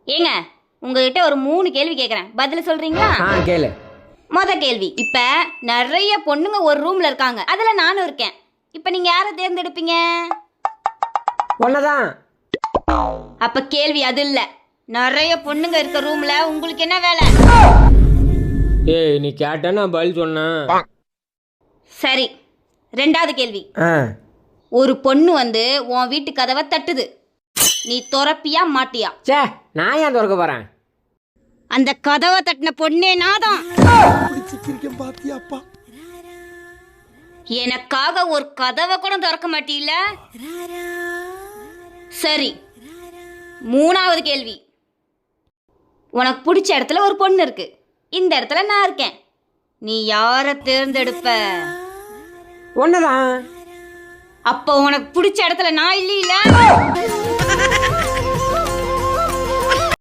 ஏங்க உங்ககிட்ட ஒரு 3 கேள்வி கேட்குறேன், பதில் சொல்றீங்களா? கேளு. கேள்வி, இப்ப நிறைய பொண்ணுங்க ஒரு ரூம்ல இருக்காங்க, அதுல நானும் இருக்கேன். இப்ப நீங்க யாரை தேர்ந்தெடுப்பீங்க? ஒன்னதான். அப்ப கேள்வி அது இல்ல, நிறைய பொண்ணுங்க இருக்க ரூம்ல உங்களுக்கு என்ன வேலை? ஏய், நீ கேட்ட நான் பதில் சொன்னேன். சரி, 2வது கேள்வி. ஒரு பொண்ணு வந்து உன் வீட்டு கதவை தட்டுது, நீ திறப்பியா மாட்டியா? சே, நான் ஏன் திறக்க போறேன்? அந்த கதவை தட்டின பொண்ணே நாதான். எனக்காக ஒரு கதவை கூட திறக்க மாட்டீல்ல? சரி, 3வது கேள்வி. உனக்கு பிடிச்ச இடத்துல ஒரு பொண்ணு இருக்கு, இந்த இடத்துல நான் இருக்கேன், நீ யாரை தேர்ந்தெடுப்ப? ஒன்னதான். அப்போ உனக்கு பிடிச்ச இடத்துல நான் இல்ல.